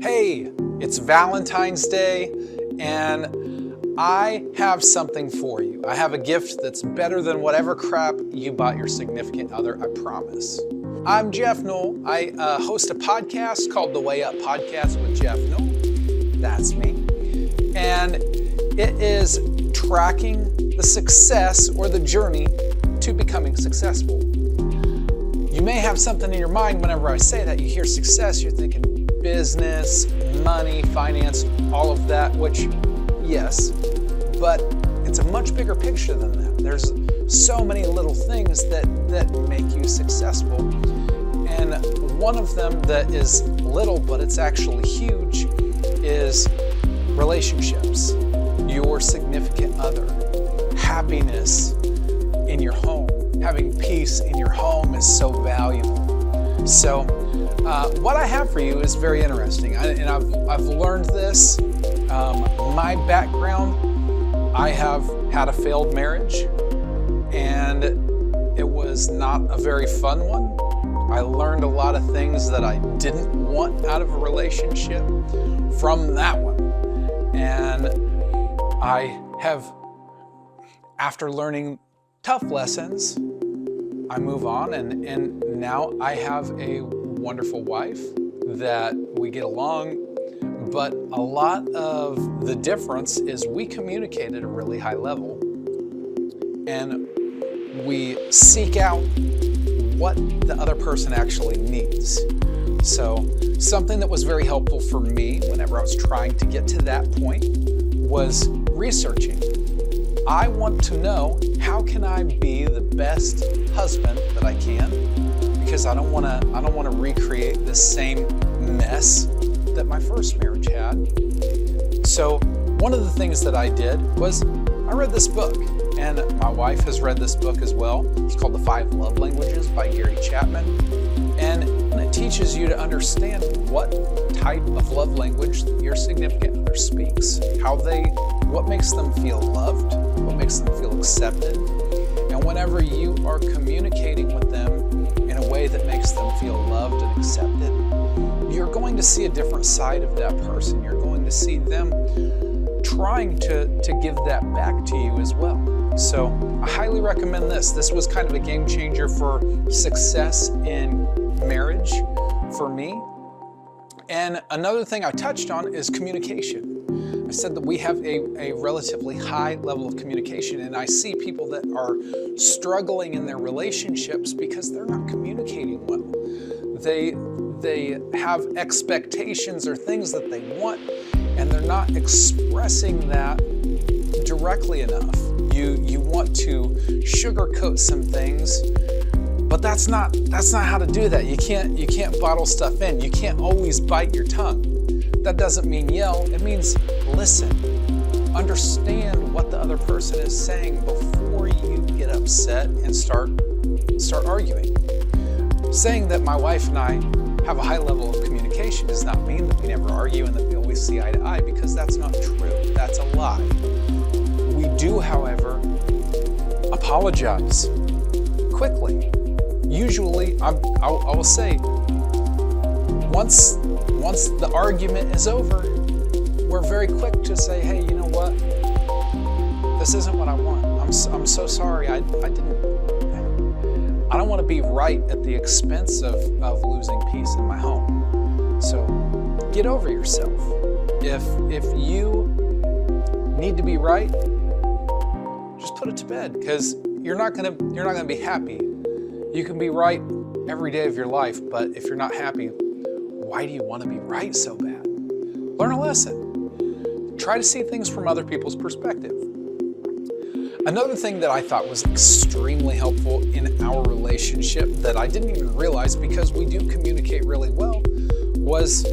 Hey, it's Valentine's Day, and I have something for you. I have a gift that's better than whatever crap you bought your significant other, I promise. I'm Geoff Knoll. I host a podcast called The Way Up Podcast with Geoff Knoll. That's me. And it is tracking the success or the journey to becoming successful. You may have something in your mind whenever I say that. You hear success, you're thinking business, money, finance, all of that, which, yes, but it's a much bigger picture than that. There's so many little things that make you successful. And one of them that is little, but it's actually huge, is relationships, your significant other, happiness in your home. Having peace in your home is so valuable. So what I have for you is very interesting, and I've learned this. My background, I have had a failed marriage, and it was not a very fun one. I learned a lot of things that I didn't want out of a relationship from that one. And I have, after learning tough lessons, I move on, and now I have a wonderful wife that we get along, but a lot of the difference is we communicate at a really high level, and we seek out what the other person actually needs. So something that was very helpful for me whenever I was trying to get to that point was researching. I want to know, how can I be the best husband that I can? Because I don't want to recreate the same mess that my first marriage had. So one of the things that I did was I read this book, and my wife has read this book as well. It's called The 5 Love Languages by Gary Chapman. And it teaches you to understand what type of love language your significant other speaks, what makes them feel loved, what makes them feel accepted. And whenever you are communicating with them in a way that makes them feel loved and accepted, you're going to see a different side of that person. You're going to see them trying to give that back to you as well. So I highly recommend this. This was kind of a game changer for success in marriage for me. And another thing I touched on is communication. I said that we have a relatively high level of communication, and I see people that are struggling in their relationships because they're not communicating well. They have expectations or things that they want, and they're not expressing that directly enough. You want to sugarcoat some things, but that's not how to do that. You can't bottle stuff in. You can't always bite your tongue. That doesn't mean yell. It means listen. Understand what the other person is saying before you get upset and start arguing. Saying that my wife and I have a high level of communication does not mean that we never argue and that we always see eye to eye, because that's not true. That's a lie. We do, however, apologize quickly. Usually, I will say, once the argument is over, we're very quick to say, hey, you know what? This isn't what I want. I'm so sorry. I don't want to be right at the expense of losing peace in my home. So get over yourself. If you need to be right, just put it to bed, because you're not gonna be happy. You can be right every day of your life, but if you're not happy, why do you want to be right so bad? Learn a lesson. Try to see things from other people's perspective. Another thing that I thought was extremely helpful in our relationship that I didn't even realize, because we do communicate really well, was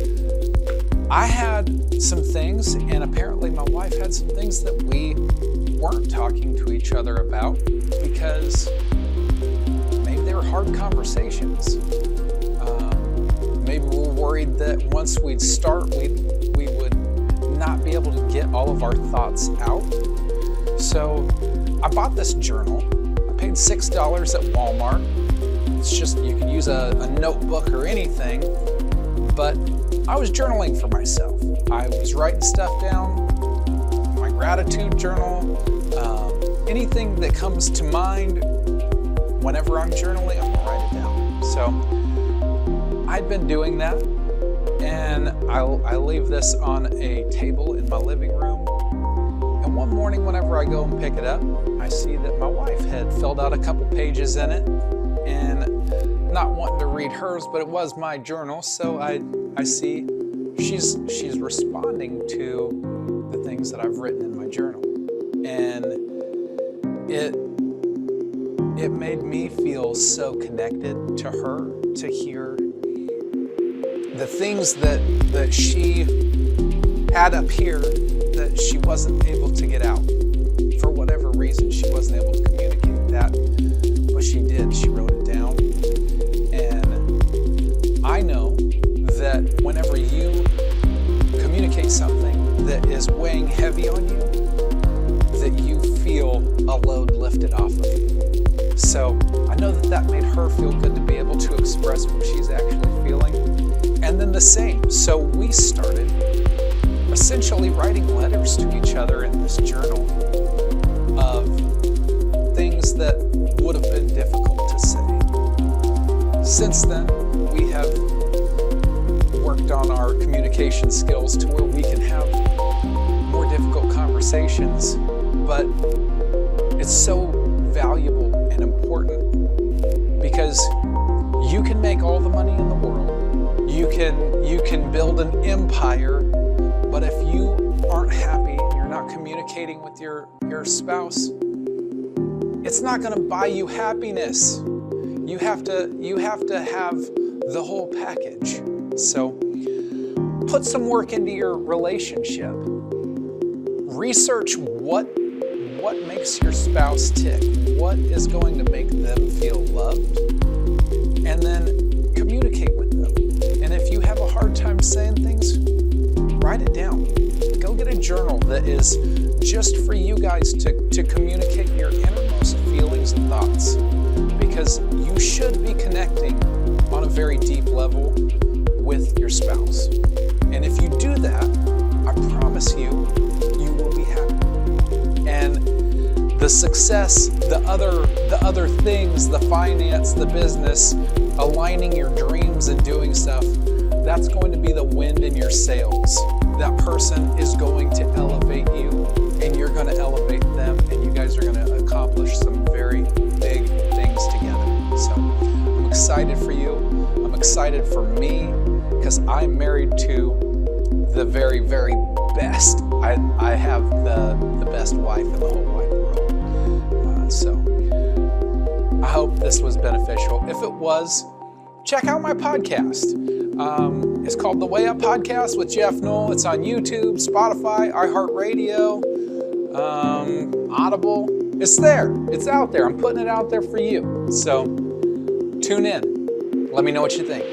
I had some things, and apparently my wife had some things that we weren't talking to each other about because maybe they were hard conversations. Maybe we were worried that once we'd start, we would not be able to get all of our thoughts out. So I bought this journal. I paid $6 at Walmart. It's just, you can use a notebook or anything, but I was journaling for myself. I was writing stuff down, my gratitude journal, anything that comes to mind whenever I'm journaling, I'm gonna write it down. So I'd been doing that, and I leave this on a table in my living room. And one morning, whenever I go and pick it up, I see that my wife had filled out a couple pages in it, and not wanting to read hers, but it was my journal, so I see she's responding to the things that I've written in my journal, and it made me feel so connected to her, to hear the things that she had up here that she wasn't able to get out. For whatever reason, she wasn't able to communicate that, but she did. She wrote it down. And I know that whenever you communicate something that is weighing heavy on you, that you feel a load lifted off of you. So I know that made her feel good to be able to express what she's actually feeling. And then the same. So we started essentially writing letters to each other in this journal of things that would have been difficult to say. Since then, we have worked on our communication skills to where we can have more difficult conversations, but it's so valuable and important because you can make all the money in the world. You can build an empire, but if you aren't happy and you're not communicating with your spouse, it's not going to buy you happiness. You have to have the whole package. So put some work into your relationship. Research what makes your spouse tick, what is going to make them feel loved, and then communicate with them. And if you have a hard time saying things, write it down. Go get a journal that is just for you guys to communicate your innermost feelings and thoughts, because you should be connecting on a very deep level with your spouse. And if you do that, I promise you will be happy. And the success, the other things, the finance, the business, aligning your dreams and doing stuff, that's going to be the wind in your sails. That person is going to elevate you, and you're going to elevate them, and you guys are going to accomplish some very big things together. So I'm excited for you. I'm excited for me, because I'm married to the very, very best. I have the best wife in the whole wide world. So I hope this was beneficial. If it was, check out my podcast. It's called The Way Up Podcast with Geoff Knoll. It's on YouTube, Spotify, iHeartRadio, Audible. It's there. It's out there. I'm putting it out there for you. So tune in. Let me know what you think.